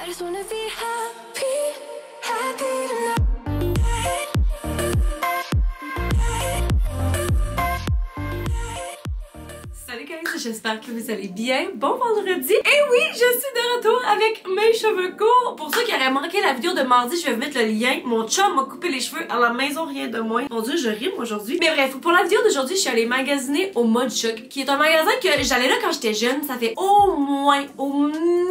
I just wanna be happy, happy tonight. Salut guys, j'espère que vous allez bien. Bon vendredi. Et oui, je suis de retour avec mes cheveux courts. Pour ceux qui auraient manqué la vidéo de mardi, je vais vous mettre le lien. Mon chum m'a coupé les cheveux à la maison, rien de moins. Mon dieu, je rime aujourd'hui. Mais bref, pour la vidéo d'aujourd'hui, je suis allée magasiner au Mode Choc, qui est un magasin que j'allais là quand j'étais jeune. Ça fait au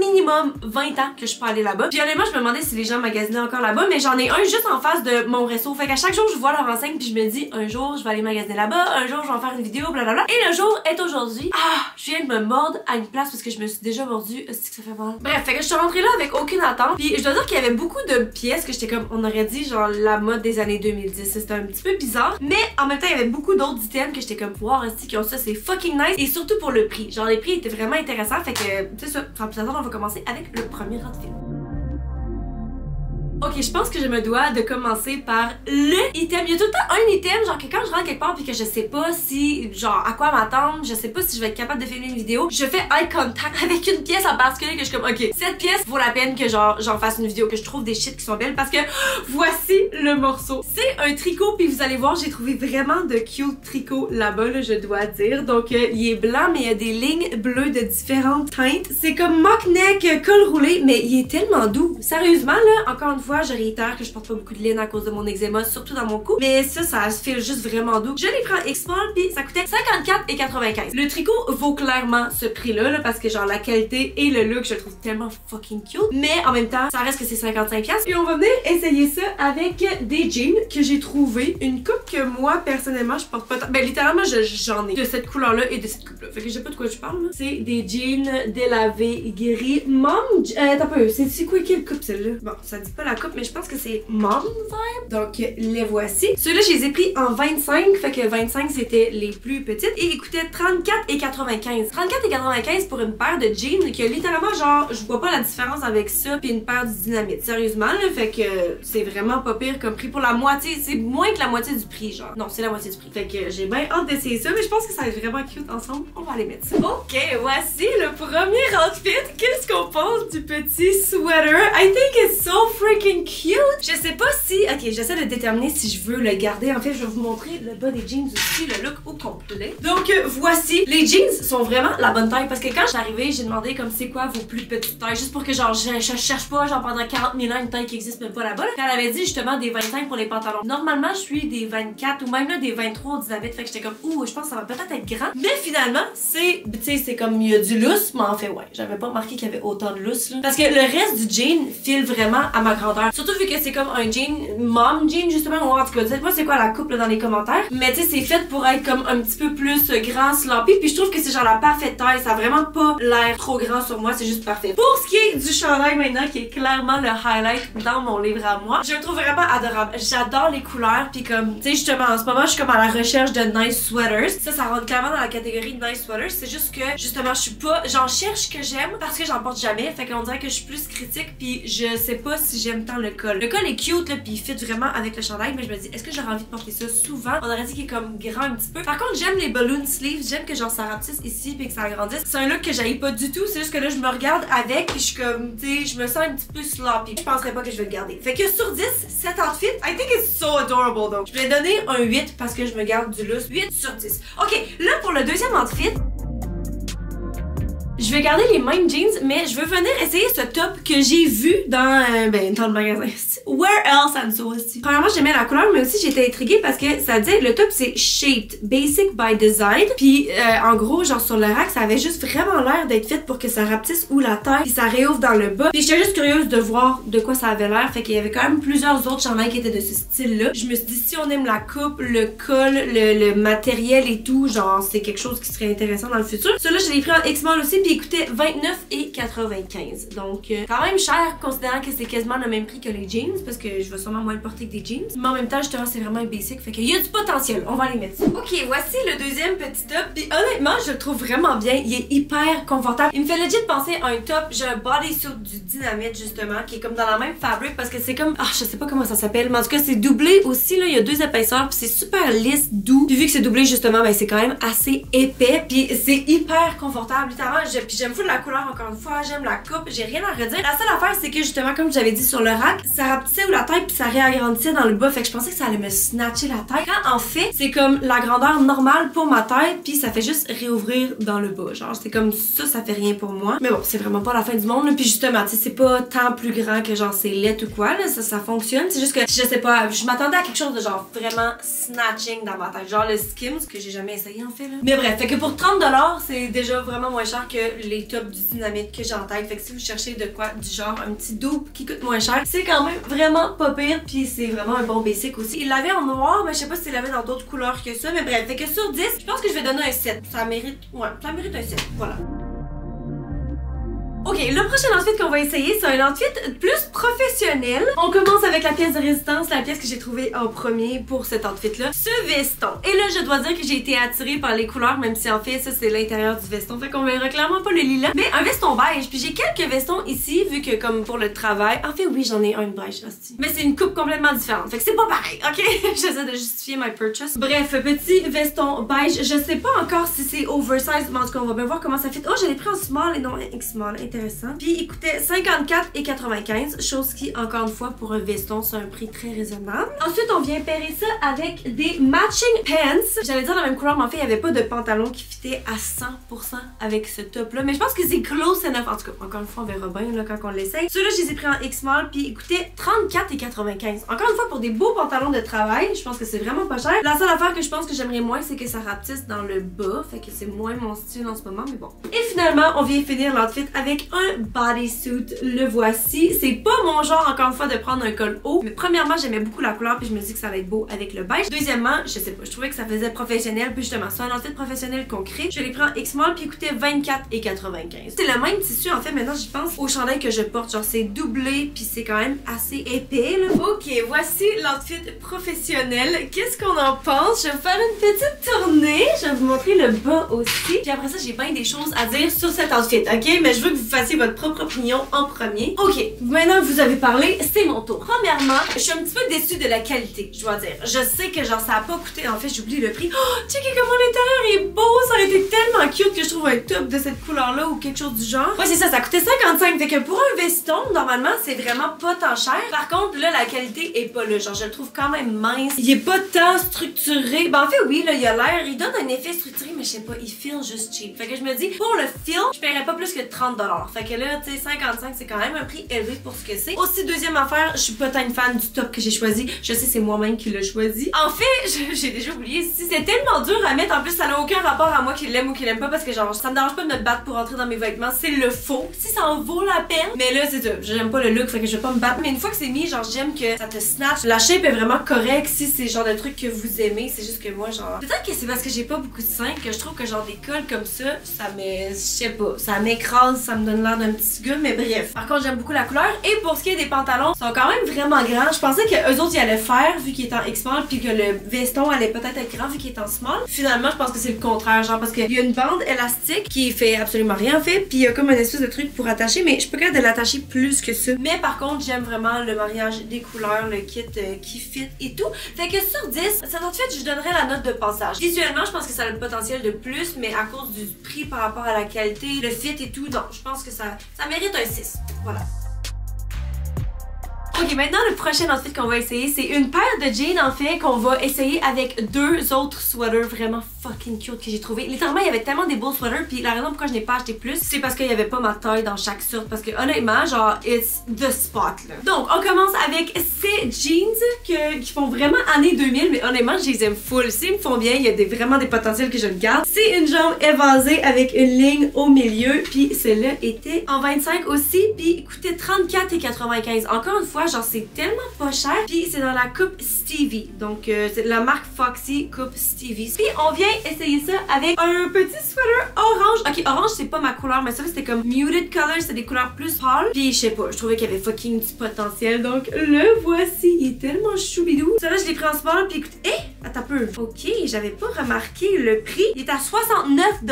minimum 20 ans que je peux aller là-bas. Puis honnêtement, je me demandais si les gens magasinaient encore là-bas, mais j'en ai un juste en face de mon resto. Fait qu'à chaque jour, je vois leur enseigne, puis je me dis, un jour, je vais aller magasiner là-bas, un jour, je vais en faire une vidéo, blablabla. Et le jour est aujourd'hui. Ah, je viens de me mordre à une place parce que je me suis déjà mordue. Est-ce que ça fait mal? Bref, fait que je suis rentrée là avec aucune attente. Puis je dois dire qu'il y avait beaucoup de pièces que j'étais comme, on aurait dit genre la mode des années 2010. C'était un petit peu bizarre. Mais en même temps, il y avait beaucoup d'autres items que j'étais comme, wow, rester qui ont ça, c'est fucking nice. Et surtout pour le prix. Genre les prix étaient vraiment intéressants. Fait que, c'est ça. Sans plus attendre, on va commencer avec le premier outfit. Ok, je pense que je me dois de commencer par le item. Il y a tout le temps un item, genre que quand je rentre quelque part puis que je sais pas si, genre à quoi m'attendre, je sais pas si je vais être capable de filmer une vidéo, je fais eye contact avec une pièce en particulier que je suis comme, ok, cette pièce vaut la peine que genre j'en fasse une vidéo, que je trouve des shit qui sont belles parce que voici le morceau. C'est un tricot puis vous allez voir, j'ai trouvé vraiment de cute tricots là-bas, là, je dois dire. Donc il est blanc mais il y a des lignes bleues de différentes teintes. C'est comme mock neck, col roulé, mais il est tellement doux. Sérieusement là, encore une fois, je réitère que je porte pas beaucoup de laine à cause de mon eczéma, surtout dans mon cou. Mais ça se file juste vraiment doux. Je les prends X-Small puis ça coûtait 54,95. Le tricot vaut clairement ce prix-là là, parce que genre la qualité et le look, je le trouve tellement fucking cute. Mais en même temps, ça reste que c'est 55$. Et on va venir essayer ça avec des jeans que j'ai trouvé. Une coupe que moi, personnellement, je porte pas tant. Ben littéralement, j'en ai de cette couleur-là et de cette coupe-là. Fait que je sais pas de quoi je parle. C'est des jeans délavés gris. Mom, t'as pas eu. C'est quoi quelle coupe celle-là? Bon, ça dit pas la coupe, mais je pense que c'est Mom Vibe. Donc les voici. Ceux-là, je les ai pris en 25, fait que 25 c'était les plus petites et ils coûtaient 34,95. 34,95 pour une paire de jeans que littéralement genre je vois pas la différence avec ça puis une paire de dynamite. Sérieusement là, fait que c'est vraiment pas pire comme prix pour la moitié. C'est moins que la moitié du prix genre. Non, c'est la moitié du prix. Fait que j'ai bien hâte d'essayer ça, mais je pense que ça va être vraiment cute ensemble. On va aller mettre ça. Ok, voici le premier outfit. Qu'est-ce qu'on pense du petit sweater? I think it's so freaking cute. Je sais pas si... Ok, j'essaie de déterminer si je veux le garder. En fait, je vais vous montrer le bas des jeans aussi, le look au complet. Donc, voici. Les jeans sont vraiment la bonne taille parce que quand je suis arrivée, j'ai demandé comme c'est quoi vos plus petites tailles. Juste pour que genre, je cherche pas genre pendant 40 000 ans une taille qui existe même pas là-bas. Là. Elle avait dit justement des 25 pour les pantalons. Normalement, je suis des 24 ou même là des 23 au Dynamite. Fait que j'étais comme, ouh, je pense que ça va peut-être être grand. Mais finalement, c'est, tu sais, c'est comme il y a du lousse. Mais en fait, ouais, j'avais pas remarqué qu'il y avait autant de lousse là. Parce que le reste du jean file vraiment à ma grandeur. Surtout vu que c'est comme un jean, mom jean justement, ou en tout cas, dites-moi c'est quoi la coupe là, dans les commentaires. Mais tu sais, c'est fait pour être comme un petit peu plus grand, sloppy. Puis je trouve que c'est genre la parfaite taille. Ça a vraiment pas l'air trop grand sur moi, c'est juste parfait. Pour ce qui est du chandail maintenant, qui est clairement le highlight dans mon livre à moi, je le trouve vraiment adorable. J'adore les couleurs. Puis comme, tu sais, justement, en ce moment, je suis comme à la recherche de nice sweaters. Ça rentre clairement dans la catégorie de nice sweaters. C'est juste que, justement, je suis pas, j'en cherche ce que j'aime parce que j'en porte jamais. Fait qu'on dirait que je suis plus critique. Puis je sais pas si j'aime tant le col. Le col est cute là, puis il fit vraiment avec le chandail, mais je me dis, est-ce que j'aurais envie de porter ça souvent? On aurait dit qu'il est comme grand un petit peu. Par contre, j'aime les balloon sleeves, j'aime que genre ça rapetisse ici puis que ça agrandisse. C'est un look que j'haïs pas du tout, c'est juste que là je me regarde avec puis je suis comme, tu sais, je me sens un petit peu sloppy. Je penserais pas que je vais le garder. Fait que sur 10, cet outfit, I think it's so adorable donc. Je vais donner un 8 parce que je me garde du lousse. 8 sur 10. Ok, là pour le deuxième outfit, je vais garder les mêmes jeans, mais je veux venir essayer ce top que j'ai vu dans le magasin. Where else and so aussi. Premièrement, j'aimais la couleur, mais aussi j'étais intriguée parce que ça disait le top c'est shaped, basic by design. Puis en gros, genre sur le rack, ça avait juste vraiment l'air d'être fait pour que ça rapetisse ou la taille, puis ça réouvre dans le bas. Puis j'étais juste curieuse de voir de quoi ça avait l'air. Fait qu'il y avait quand même plusieurs autres chandails qui étaient de ce style-là. Je me suis dit si on aime la coupe, le col, le matériel et tout, genre c'est quelque chose qui serait intéressant dans le futur. Celui-là, je l'ai pris en X-Small aussi. Puis il coûtait 29,95. Donc quand même cher considérant que c'est quasiment le même prix que les jeans parce que je vais sûrement moins le porter que des jeans. Mais en même temps justement c'est vraiment un basic fait qu'il y a du potentiel. On va les mettre ça. Ok, voici le deuxième petit top. Puis honnêtement je le trouve vraiment bien. Il est hyper confortable. Il me fait legit penser à un top. J'ai un bodysuit du Dynamite justement qui est comme dans la même fabric parce que c'est comme, ah je sais pas comment ça s'appelle, mais en tout cas c'est doublé aussi là. Il y a deux épaisseurs puis c'est super lisse, doux. Puis vu que c'est doublé justement ben c'est quand même assez épais puis c'est hyper confortable. Littéralement puis j'aime fou la couleur encore une fois, j'aime la coupe, j'ai rien à redire. La seule affaire, c'est que justement, comme j'avais dit sur le rack, ça rapetissait ou la taille puis ça réagrandissait dans le bas, fait que je pensais que ça allait me snatcher la taille. Quand en fait, c'est comme la grandeur normale pour ma taille, puis ça fait juste réouvrir dans le bas. Genre, c'est comme ça fait rien pour moi. Mais bon, c'est vraiment pas la fin du monde, là. Puis justement, tu sais, c'est pas tant plus grand que genre c'est laid ou quoi, là, ça fonctionne. C'est juste que, je sais pas, je m'attendais à quelque chose de genre vraiment snatching dans ma tête. Genre le Skims, que j'ai jamais essayé en fait, là. Mais bref, fait que pour 30$, c'est déjà vraiment moins cher que les tops du Dynamite que j'ai en tête. Fait que si vous cherchez de quoi, du genre un petit dupe qui coûte moins cher, c'est quand même vraiment pas pire, puis c'est vraiment un bon basic aussi. Il l'avait en noir, mais je sais pas s'il l'avait dans d'autres couleurs que ça, mais bref, fait que sur 10, je pense que je vais donner un 7. Ça mérite, ouais, ça mérite un 7, voilà. Ok, le prochain outfit qu'on va essayer, c'est un outfit plus professionnel. On commence avec la pièce de résistance, la pièce que j'ai trouvée en premier pour cet outfit-là. Ce veston. Et là, je dois dire que j'ai été attirée par les couleurs, même si en fait, ça, c'est l'intérieur du veston. Fait qu'on verra clairement pas le lilas. Mais un veston beige. Puis j'ai quelques vestons ici, vu que comme pour le travail... En fait, oui, j'en ai un beige, hostie. Mais c'est une coupe complètement différente. Fait que c'est pas pareil, ok? J'essaie de justifier my purchase. Bref, petit veston beige. Je sais pas encore si c'est oversize, mais en tout cas, on va bien voir comment ça fit. Oh, je l'ai pris en small et non X-small. Intéressant. Puis il coûtait 54,95 $, chose qui, encore une fois, pour un veston, c'est un prix très raisonnable. Ensuite, on vient pairer ça avec des matching pants. J'allais dire la même couleur, mais en fait, il n'y avait pas de pantalon qui fitait à 100% avec ce top-là. Mais je pense que c'est close enough. En tout cas, encore une fois, on verra bien là, quand on l'essaye. Ceux-là, je les ai pris en X-small, puis ils coûtaient 34,95 $. Encore une fois, pour des beaux pantalons de travail, je pense que c'est vraiment pas cher. La seule affaire que je pense que j'aimerais moins, c'est que ça rapetisse dans le bas. Fait que c'est moins mon style en ce moment, mais bon. Et finalement, on vient finir l'outfit avec un bodysuit. Le voici. C'est pas mon genre, encore une fois, de prendre un col haut. Mais premièrement, j'aimais beaucoup la couleur, puis je me dis que ça allait être beau avec le beige. Deuxièmement, je sais pas, je trouvais que ça faisait professionnel, puis justement, c'est un outfit professionnel concret. Je l'ai pris en X-small, puis il coûtait 24,95 $. C'est le même tissu, en fait, maintenant j'y pense, au chandail que je porte. Genre, c'est doublé, puis c'est quand même assez épais, là. Ok, voici l'outfit professionnel. Qu'est-ce qu'on en pense? Je vais faire une petite tournée. Je vais vous montrer le bas aussi. Puis après ça, j'ai bien des choses à dire sur cet outfit, ok? Mais je veux que vous fassiez votre propre opinion en premier. Ok, maintenant que vous avez parlé, c'est mon tour. Premièrement, je suis un petit peu déçue de la qualité, je dois dire. Je sais que genre ça a pas coûté, en fait j'ai oublié le prix. Oh, checkez comment l'intérieur est beau, ça aurait été tellement cute que je trouve un top de cette couleur-là ou quelque chose du genre. Ouais c'est ça coûtait 55, fait que pour un veston, normalement c'est vraiment pas tant cher. Par contre, là la qualité est pas là, genre je le trouve quand même mince. Il est pas tant structuré. Ben en fait oui, là il a l'air, il donne un effet structuré, mais je sais pas, il feel juste cheap. Fait que je me dis, pour le feel, je paierais pas plus que 30$. Fait que là, tu sais, 55, c'est quand même un prix élevé pour ce que c'est. Aussi, deuxième affaire, je suis pas tant une fan du top que j'ai choisi. Je sais, c'est moi-même qui l'ai choisi. En fait, j'ai déjà oublié. Si c'est tellement dur à mettre, en plus, ça n'a aucun rapport à moi qui l'aime ou qui l'aime pas, parce que genre, ça me dérange pas de me battre pour entrer dans mes vêtements. C'est le faux. Si ça en vaut la peine. Mais là, c'est ça. J'aime pas le look, fait que je vais pas me battre. Mais une fois que c'est mis, genre, j'aime que ça te snatch. La shape est vraiment correcte si c'est genre de truc que vous aimez. C'est juste que moi, genre. Peut-être que c'est parce que j'ai pas beaucoup de seins que je trouve que genre des cols comme ça me. Je sais pas. Ça m'écrase, ça me donne l'air d'un petit gars, mais bref. Par contre, j'aime beaucoup la couleur. Et pour ce qui est des pantalons, ils sont quand même vraiment grands. Je pensais que eux autres, ils allaient faire, vu qu'il est en X-small, puis que le veston allait peut-être être grand, vu qu'il est en small. Finalement, je pense que c'est le contraire, genre, parce qu'il y a une bande élastique qui fait absolument rien, en fait, puis il y a comme un espèce de truc pour attacher, mais je peux pas capable de l'attacher plus que ça. Mais par contre, j'aime vraiment le mariage des couleurs, le kit qui fit et tout. Fait que sur 10, cet outfit, je donnerais la note de passage. Visuellement, je pense que ça a le potentiel de plus, mais à cause du prix par rapport à la qualité, le fit et tout, non, je pense que ça mérite un 6. Voilà. Ok, maintenant le prochain outfit qu'on va essayer, c'est une paire de jeans en fait qu'on va essayer avec deux autres sweaters vraiment fucking cute que j'ai trouvé. Littéralement, il y avait tellement des beaux sweaters, puis la raison pourquoi je n'ai pas acheté plus, c'est parce qu'il n'y avait pas ma taille dans chaque sorte, parce que honnêtement, genre, it's the spot là. Donc, on commence avec ces jeans qui font vraiment années 2000, mais honnêtement, je les aime full. S'ils me font bien, il y a vraiment des potentiels que je le garde. C'est une jambe évasée avec une ligne au milieu, puis celle-là était en 25 aussi, puis coûtait 34,95 $. Encore une fois, genre c'est tellement pas cher, puis c'est dans la coupe Stevie, donc c'est la marque Foxy coupe Stevie. Puis on vient essayer ça avec un petit sweater orange. Ok, orange c'est pas ma couleur, mais ça c'était comme muted color, c'est des couleurs plus pâles. Puis je sais pas, je trouvais qu'il y avait fucking du potentiel, donc le voici, il est tellement choubidou. Ça là je l'ai pris en small, puis écoute, attends un peu. Ok, j'avais pas remarqué le prix. Il est à 69 $.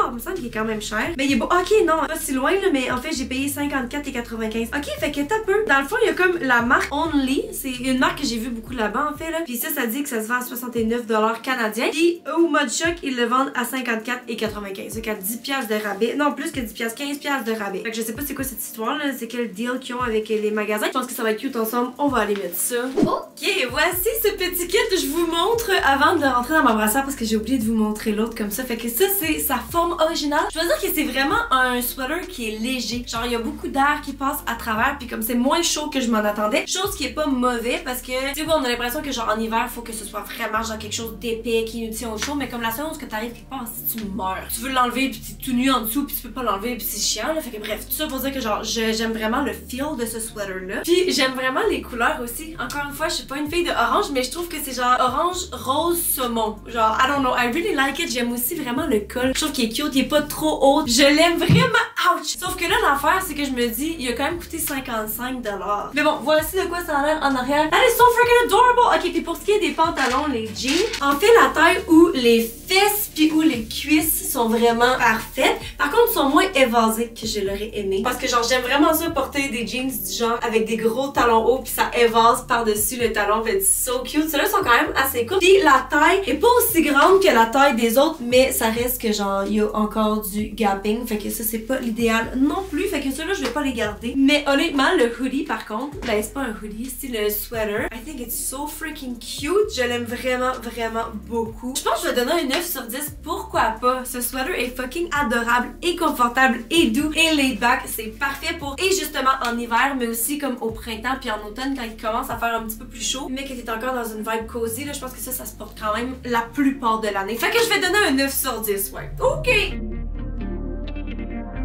Il me semble qu'il est quand même cher. Mais il est beau. Ok, non, pas si loin, là, mais en fait, j'ai payé 54,95. Ok, fait que t'as peu. Dans le fond, il y a comme la marque Only. C'est une marque que j'ai vu beaucoup là-bas, en fait, là. Puis ça dit que ça se vend à 69 $ canadiens. Puis au Mod Choc, ils le vendent à 54,95. Donc à 10 piastres de rabais. Non, plus que 10 piastres, 15 piastres de rabais. Fait que je sais pas c'est quoi cette histoire, là. C'est quel deal qu'ils ont avec les magasins. Je pense que ça va être cute ensemble. On va aller mettre ça. Ok, voici ce petit kit. Je vous montre avant de rentrer dans ma brassière parce que j'ai oublié de vous montrer l'autre comme ça. Fait que ça, c'est sa forme originale. Je veux dire que c'est vraiment un sweater qui est léger. Genre, il y a beaucoup d'air qui passe à travers. Puis comme c'est moins chaud que je m'en attendais. Chose qui est pas mauvais parce que, tu sais, on a l'impression que genre en hiver, faut que ce soit vraiment genre quelque chose d'épais qui nous tient au chaud. Mais comme la seconde que t'arrives quelque part, si tu meurs, tu veux l'enlever puis t'es tout nu en dessous puis tu peux pas l'enlever puis c'est chiant là. Fait que bref, tout ça pour dire que genre, j'aime vraiment le feel de ce sweater là. Puis j'aime vraiment les couleurs aussi. Encore une fois, je suis pas une fille de orange, mais je trouve que c'est genre orange, rose, saumon. Genre, I don't know, I really like it. J'aime aussi vraiment le col. Je trouve qu'il est cute, il est pas trop haut. Je l'aime vraiment, ouch! Sauf que là, l'affaire, c'est que je me dis, il a quand même coûté 55 $. Mais bon, voici de quoi ça a l'air en arrière. That is so freaking adorable! Ok, puis pour ce qui est des pantalons, les jeans, en fait, la taille où les fesses puis où les cuisses sont vraiment parfaites. Par contre, ils sont moins évasés que je l'aurais aimé. Parce que genre, j'aime vraiment ça porter des jeans du genre avec des gros talons hauts puis ça évase par-dessus le talon. Fait so cute. Ceux-là sont quand même assez courts. Puis la taille est pas aussi grande que la taille des autres, mais ça reste que genre, il y a encore du gapping. Fait que ça, c'est pas l'idéal non plus. Fait que ceux-là, je vais pas les garder. Mais honnêtement, le hoodie, par contre, ben c'est pas un hoodie, c'est le sweater. I think it's so freaking cute. Je l'aime vraiment, vraiment beaucoup. Je pense que je vais donner un 9 sur 10. Pourquoi pas? Ce sweater est fucking adorable et confortable et doux et laid back. C'est parfait pour, et justement en hiver, mais aussi comme au printemps puis en automne quand il commence à faire un petit peu plus chaud, mais que t'es encore dans une vibe cozy, là, je pense que ça se porte quand même la plupart de l'année. Fait que je vais donner un 9 sur 10, ouais. Ok!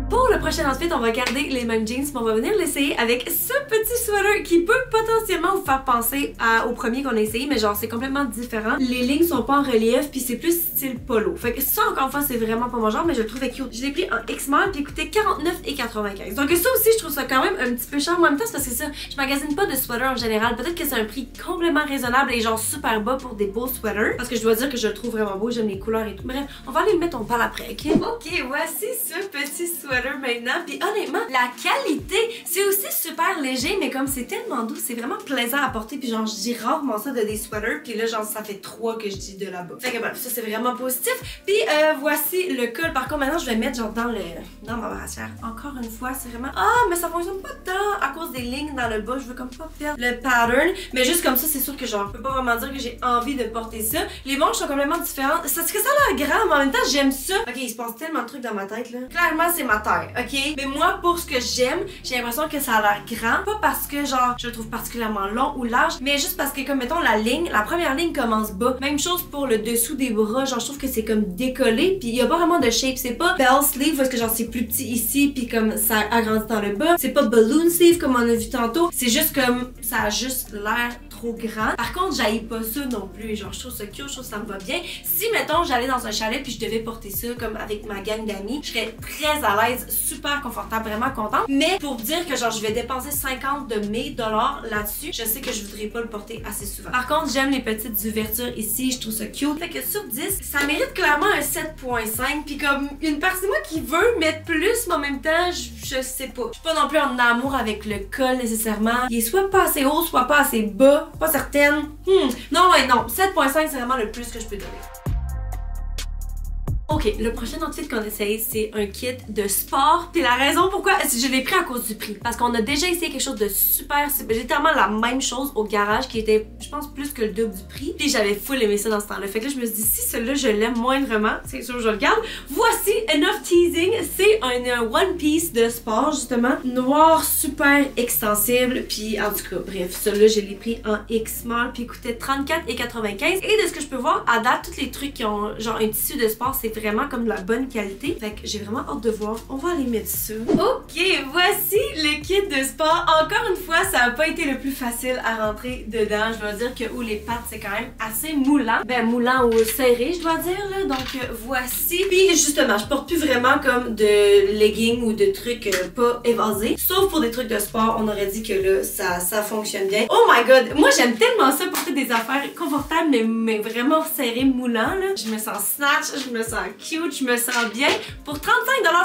Pour le prochain outfit, on va garder les mêmes jeans, mais on va venir l'essayer avec ce petit sweater qui peut potentiellement vous faire penser au premier qu'on a essayé, mais genre c'est complètement différent. Les lignes sont pas en relief, puis c'est plus style polo. Fait que ça, encore une fois, c'est vraiment pas mon genre, mais je le trouvais cute. Je l'ai pris en X-Mall, puis il coûtait 49,95. Donc ça aussi, je trouve ça quand même un petit peu cher. En même temps, c'est parce que ça, je magasine pas de sweater en général. Peut-être que c'est un prix complètement raisonnable et genre super bas pour des beaux sweaters. Parce que je dois dire que je le trouve vraiment beau, j'aime les couleurs et tout. Bref, on va aller le mettre, on parle après, ok? Ok, voici ce petit sweater maintenant, puis honnêtement la qualité c'est aussi super léger, mais comme c'est tellement doux, c'est vraiment plaisant à porter, puis genre je dis rarement ça de des sweaters, puis là genre ça fait 3 que je dis de là-bas. Fait que bref, ça c'est vraiment positif. Puis voici le col. Par contre maintenant je vais mettre genre dans ma brassière. Encore une fois c'est vraiment mais ça fonctionne pas tant à cause des lignes dans le bas, je veux comme pas perdre le pattern, mais juste comme ça c'est sûr que genre je peux pas vraiment dire que j'ai envie de porter ça. Les manches sont complètement différentes, parce que ça a l'air grand mais en même temps j'aime ça. Ok, il se passe tellement de trucs dans ma tête là. Clairement c'est ma taille, ok? Mais moi, pour ce que j'aime, j'ai l'impression que ça a l'air grand. Pas parce que, genre, je le trouve particulièrement long ou large, mais juste parce que, comme, mettons, la première ligne commence bas. Même chose pour le dessous des bras. Genre, je trouve que c'est comme décollé, puis il y a pas vraiment de shape. C'est pas bell sleeve, parce que, genre, c'est plus petit ici, puis comme ça agrandit dans le bas. C'est pas balloon sleeve, comme on a vu tantôt. C'est juste comme, ça a juste l'air trop grand. Par contre, j'haïs pas ça non plus. Genre, je trouve ça cute, je trouve que ça me va bien. Si, mettons, j'allais dans un chalet puis je devais porter ça comme avec ma gang d'amis, je serais très à l'aise, super confortable, vraiment contente. Mais pour dire que genre, je vais dépenser 50 de mes dollars là-dessus, je sais que je voudrais pas le porter assez souvent. Par contre, j'aime les petites ouvertures ici, je trouve ça cute. Fait que sur 10, ça mérite clairement un 7.5. Puis comme une partie de moi qui veut mettre plus, mais en même temps, je sais pas. Je suis pas non plus en amour avec le col nécessairement. Il est soit pas assez haut, soit pas assez bas. Pas certaine. Non, ouais, non. 7.5, c'est vraiment le plus que je peux donner. Ok, le prochain outfit qu'on essaye, c'est un kit de sport. Puis la raison pourquoi, je l'ai pris à cause du prix. Parce qu'on a déjà essayé quelque chose de super, littéralement la même chose au garage qui était, je pense, plus que le double du prix. Puis j'avais full aimé ça dans ce temps-là. Fait que là, je me suis dit, si celui-là, je l'aime moindrement, c'est sûr, je le garde. Voici Enough Teasing. C'est un one piece de sport, justement. Noir, super extensible. Puis en tout cas, bref, celui-là, je l'ai pris en X-Mall. Puis il coûtait 34,95. Et de ce que je peux voir, à date, tous les trucs qui ont genre un tissu de sport, c'est vraiment comme de la bonne qualité. Fait que j'ai vraiment hâte de voir. On va aller mettre ça. Ok, voici le kit de sport. Encore une fois, ça a pas été le plus facile à rentrer dedans. Je dois dire que les pattes, c'est quand même assez moulant. Ben, moulant ou serré, je dois dire, là. Donc, voici. Puis, justement, je porte plus vraiment comme de leggings ou de trucs pas évasés. Sauf pour des trucs de sport, on aurait dit que là, ça fonctionne bien. Oh my god! Moi, j'aime tellement ça, porter des affaires confortables, mais vraiment serrées, moulants, là. Je me sens snatch, je me sens cute, je me sens bien. Pour 35$,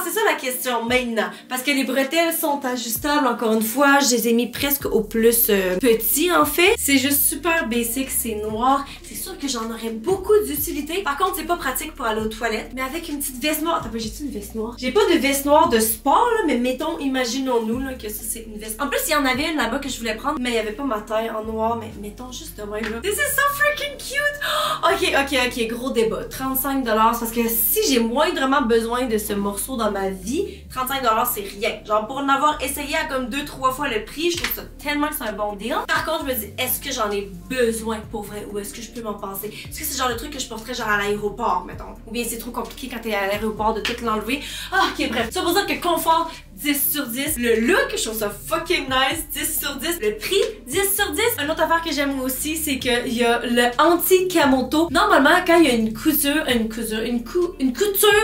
c'est ça la question maintenant. Parce que les bretelles sont ajustables, encore une fois. Je les ai mis presque au plus petit, en fait. C'est juste super basic, c'est noir. C'est sûr que j'en aurais beaucoup d'utilité. Par contre, c'est pas pratique pour aller aux toilettes. Mais avec une petite veste noire... Attends, j'ai-tu une veste noire? J'ai pas de veste noire de sport, là, mais mettons, imaginons-nous là, que ça, c'est une veste. En plus, il y en avait une là-bas que je voulais prendre, mais il y avait pas ma taille en noir. Mais mettons juste de même, là. This is so freaking cute! Ok, gros débat. 35$, parce que si j'ai moindrement besoin de ce morceau dans ma vie, 35$ c'est rien. Genre, pour en avoir essayé à comme 2-3 fois le prix, je trouve ça tellement que c'est un bon deal. Par contre, je me dis, est-ce que j'en ai besoin pour vrai ou est-ce que je peux m'en passer? Est-ce que c'est genre le truc que je porterais genre à l'aéroport, mettons? Ou bien c'est trop compliqué quand t'es à l'aéroport de tout l'enlever? Ah, ok, bref. Ça pour dire que confort, 10 sur 10. Le look, je trouve ça fucking nice, 10 sur 10. Le prix, 10 sur 10. Une autre affaire que j'aime aussi, c'est qu'il y a le anti-camoto. Normalement, quand il y a une couture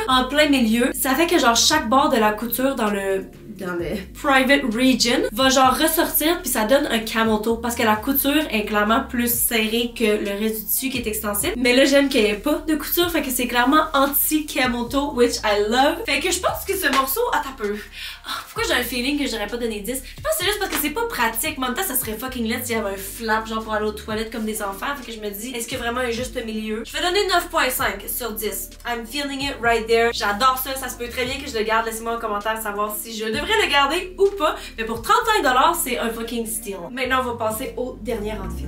en plein milieu, ça fait que genre chaque bord de la couture dans le private region va genre ressortir puis ça donne un camoto parce que la couture est clairement plus serrée que le reste du tissu qui est extensible. Mais là, j'aime qu'il n'y ait pas de couture, fait que c'est clairement anti-camoto, which I love. Fait que je pense que ce morceau... Attends un peu. Oh, pourquoi j'ai un feeling que j'aurais pas donné 10? Je pense que c'est juste parce que c'est pas pratique. En même temps, ça serait fucking laid s'il y avait un flap genre pour aller aux toilettes comme des enfants. Fait que je me dis, est-ce que vraiment un juste milieu? Je vais donner 9.5 sur 10. I'm feeling it right there. J'adore ça. Ça se peut très bien que je le garde. Laissez-moi en commentaire savoir si je devrais le garder ou pas. Mais pour 35$, c'est un fucking steal. Maintenant, on va passer au dernier outfit.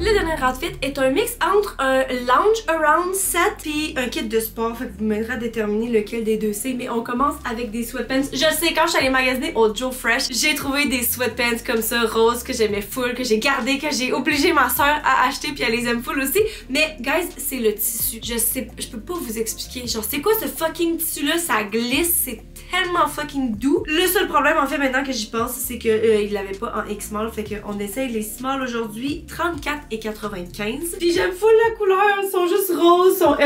Le dernier outfit est un mix entre un lounge around set puis un kit de sport. Fait que vous m'aiderez à déterminer lequel des deux c'est. Mais on commence avec des sweatpants. Je sais, quand je suis allée magasiner au Joe Fresh, j'ai trouvé des sweatpants comme ça, roses, que j'aimais full, que j'ai gardé, que j'ai obligé ma soeur à acheter puis elle les aime full aussi. Mais guys, c'est le tissu. Je sais, je peux pas vous expliquer. Genre, c'est quoi ce fucking tissu là? Ça glisse, c'est tellement fucking doux. Le seul problème en fait maintenant que j'y pense, c'est que il l'avait pas en X-Small. Fait qu'on essaye les small aujourd'hui, 34,95. Puis j'aime full la couleur, ils sont juste roses, sont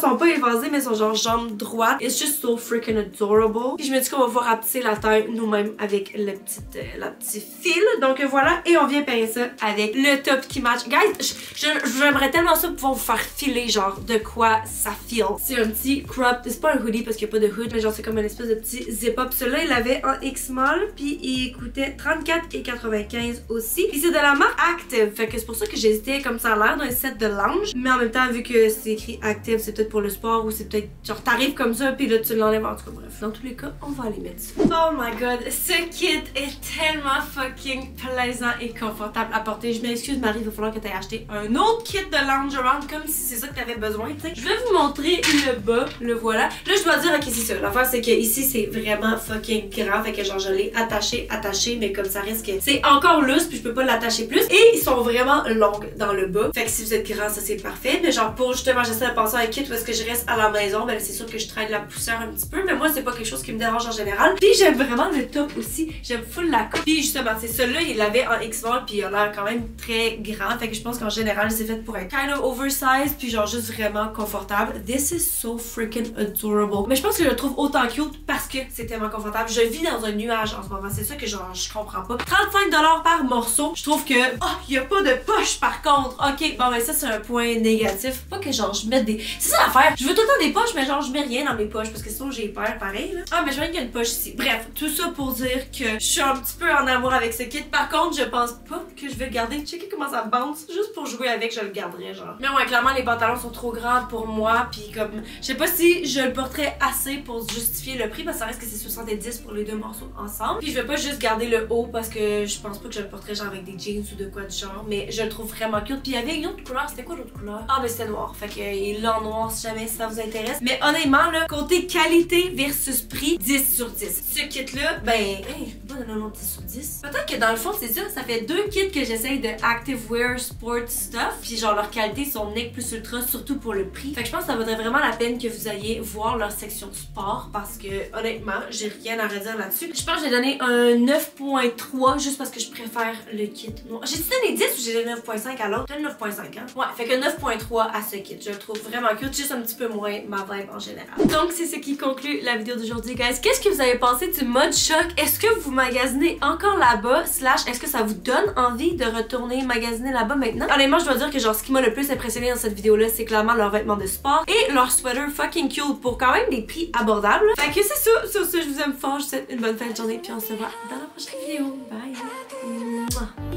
sont pas évasés, mais sont genre jambes droites. It's just so freaking adorable. Puis je me dis qu'on va pouvoir rapetisser la taille nous-mêmes avec la petite fil. Donc voilà, et on vient payer ça avec le top qui match. Guys, j'aimerais tellement ça pouvoir vous faire filer genre de quoi ça feel. C'est un petit crop, c'est pas un hoodie parce qu'il y a pas de hood, mais genre c'est comme une espèce de petit zip-up. Celui-là, il l'avait en X-Small, puis il coûtait 34,95 aussi. Puis c'est de la marque Active, fait que c'est pour ça que j'hésitais comme ça a l'air d'un set de lounge. Mais en même temps, vu que c'est écrit Active, c'est peut-être pour le sport ou c'est peut-être genre t'arrives comme ça, puis là tu l'enlèves en tout cas. Bref, dans tous les cas, on va aller mettre ça. Oh my god, ce kit est tellement fucking plaisant et confortable à porter. Je m'excuse Marie, il va falloir que tu aies acheté un autre kit de lounge around comme si c'est ça que tu avais besoin, tu sais. Je vais vous montrer le bas, le voilà. Là, je dois dire, ok, c'est ça. L'affaire, c'est que ici, c'est vraiment fucking grand. Fait que genre, je l'ai attaché, mais comme ça reste que c'est encore lousse, puis je peux pas l'attacher plus. Et ils sont vraiment longues dans le bas. Fait que si vous êtes grand, ça c'est parfait. Mais genre, pour justement, j'essaie de penser à un kit où est-ce que je reste à la maison, ben c'est sûr que je traîne la poussière un petit peu. Mais moi, c'est pas quelque chose qui me dérange en général. Puis j'aime vraiment le top aussi. J'aime full la coupe. Puis justement, c'est celui-là, il l'avait en X-Small, puis il a l'air quand même très grand. Fait que je pense qu'en général, c'est fait pour être kind of oversized, puis genre juste vraiment confortable. This is so freaking adorable. Mais je pense que je le trouve autant cute parce que c'est tellement confortable. Je vis dans un nuage en ce moment. C'est ça que genre, je comprends pas. 35$ par morceau. Je trouve que, oh, il y a pas de poche par contre. Ok, bon, ben ça, c'est un point négatif. Pas que genre, je mette des. C'est ça l'affaire. Je veux tout le temps des poches, mais genre, je mets rien dans mes poches parce que sinon, j'ai peur pareil, là. Ah, mais je vois qu'il y a une poche ici. Bref, tout ça pour dire que je suis un petit peu en amour avec ce kit. Par contre, je pense pas que je vais le garder. Checker comment ça bounce. Juste pour jouer avec, je le garderai, genre. Mais ouais, clairement, les pantalons sont trop grands pour moi. Puis comme, je sais pas si je le porterais assez pour justifier le prix parce que ça reste que c'est 70 pour les deux morceaux ensemble. Puis je vais pas juste garder le haut parce que je pense pas que je le porterais genre avec des jeans ou de quoi du genre. Mais je le trouve vraiment cute. Puis il y avait une autre couleur. C'était quoi l'autre couleur? Ah, ben c'était noir. Fait que il est en noir si jamais ça vous intéresse. Mais honnêtement, là, côté qualité versus prix, 10 sur 10. Ce kit-là, ben, hey, bonne de 90 sur 10. Peut-être que dans le fond, c'est ça fait 2 kits que j'essaye de activewear sport stuff. Puis genre leur qualité sont NEC plus ultra, surtout pour le prix. Fait que je pense que ça vaudrait vraiment la peine que vous alliez voir leur section sport parce que honnêtement, j'ai rien à redire là-dessus. Je pense que j'ai donné un 9.3 juste parce que je préfère le kit. J'ai-tu donné 10 ou j'ai donné 9.5 à l'autre? J'ai donné 9.5 hein? Ouais, fait que 9.3 à ce kit. Je le trouve vraiment cute, juste un petit peu moins ma vibe en général. Donc c'est ce qui conclut la vidéo d'aujourd'hui, guys. Qu'est-ce que vous avez pensé du mode choc? Est-ce que vous magasinez encore là-bas? Slash, est-ce que ça vous donne envie de retourner magasiner là-bas maintenant? Honnêtement, je dois dire que genre ce qui m'a le plus impressionné dans cette vidéo-là, c'est clairement leurs vêtements de sport et leur sweater fucking cute pour quand même des prix abordables. Fait que c'est ça. Sur ce, je vous aime fort. Je vous souhaite une bonne fin de journée puis on se voit dans la prochaine vidéo. Bye!